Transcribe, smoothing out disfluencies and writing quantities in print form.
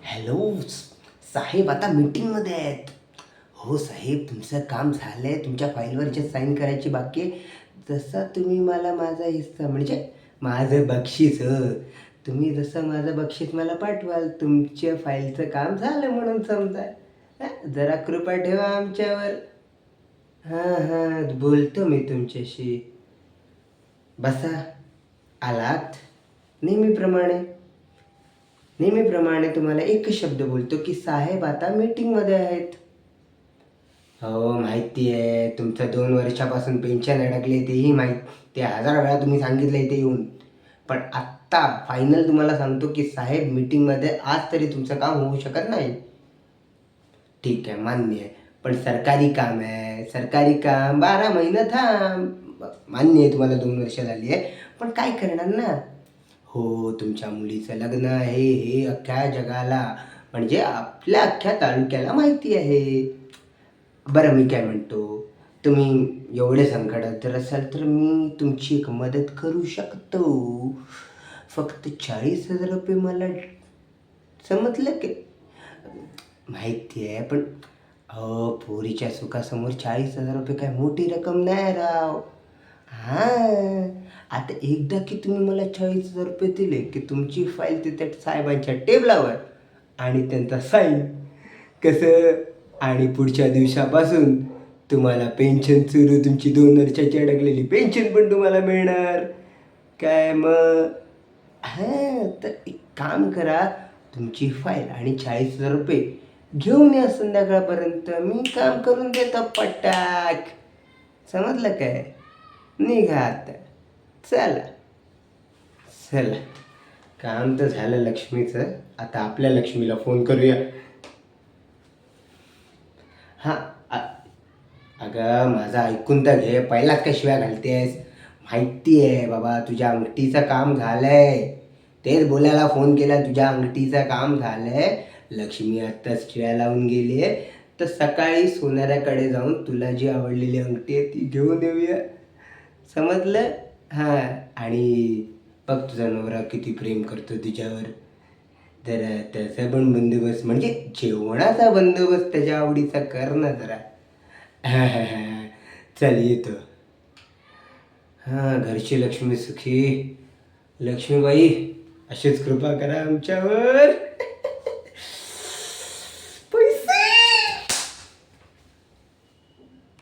Hello साहेब, आता मीटिंगमध्ये आहेत. हो साहेब, तुमचं काम झालंय, तुमच्या फाईलवर जे साईन करायची बाकी आहे. जसा तुम्ही मला माझा हिस्सा म्हणजे माझं बक्षीस तुम्ही जसं माझं बक्षीस मला पाठवाल, तुमच्या फाईलचं काम झालं म्हणून समजा. जरा कृपा ठेवा आमच्यावर. हां हां, बोलतो मी तुमच्याशी. बसा. आलात. नेहमीप्रमाणे नेहमीप्रमाणे तुम्हाला एकच शब्द बोलतो की साहेब आता मीटिंगमध्ये आहेत. हो माहिती आहे, तुमचं 2 वर्षापासून पेन्शन अडकले तेही माहीत. ते 1000 वेळा तुम्ही सांगितलं इथे येऊन. पण आत्ता फायनल तुम्हाला सांगतो की साहेब मीटिंगमध्ये आज तरी तुमचं काम होऊ शकत नाही. ठीक आहे, मान्य आहे. पण सरकारी काम आहे, सरकारी काम 12 महिने थांब. मान्य आहे तुम्हाला 2 वर्ष झाली आहे, पण काय करणार ना. हो, तुमच्या मुलीचं लग्न आहे हे अख्ख्या जगाला म्हणजे आपल्या अख्ख्या तालुक्याला माहिती आहे. बरं मी काय म्हणतो, तुम्ही एवढे संकटात जर असाल तर मी तुमची एक मदत करू शकतो. फक्त 40,000 रुपये मला समजलं की माहिती आहे, पण अहो पोरीच्या सुखासमोर 40,000 रुपये काय मोठी रक्कम नाही राव. हां, आता एकदा की तुम्ही मला 40,000 रुपये दिले की तुमची फाईल तिथे साहेबांच्या टेबलावर आणि त्यांचा साईन कसं. आणि पुढच्या दिवसापासून तुम्हाला पेन्शन सुरू, तुमची 2 वर्षाची अडकलेली पेन्शन पण तुम्हाला मिळणार. काय मग. हां, तर एक काम करा, तुमची फाईल आणि 40,000 रुपये घेऊन या संध्याकाळपर्यंत. मी काम करून देतो पटाक. समजलं काय. निघा आता. चला चला. काम तर झालं लक्ष्मीचं, आता आपल्या लक्ष्मीला फोन करूया. हां. अगं माझं ऐकून तर घे, पहिलाच काय शिव्या घालतेस. माहिती आहे बाबा, तुझ्या अंगठीचं काम झालंय. तेच बोलायला फोन केला, तुझ्या अंगठीचं काम झालंय. लक्ष्मी आत्ताच शिव्या लावून गेली आहे, तर सकाळी सोनाऱ्याकडे जाऊन तुला जी आवडलेली अंगठी आहे ती घेऊन येऊया. समजलं. हां. आणि बघ तुझा नवरा किती प्रेम करतो तुझ्यावर. जरा त्याचा पण बंदोबस्त म्हणजे जेवणाचा बंदोबस्त त्याच्या आवडीचा कर ना जरा. हां हां हां. चल येतो. हां, घरची लक्ष्मी सुखी. लक्ष्मीबाई, अशीच कृपा करा आमच्यावर.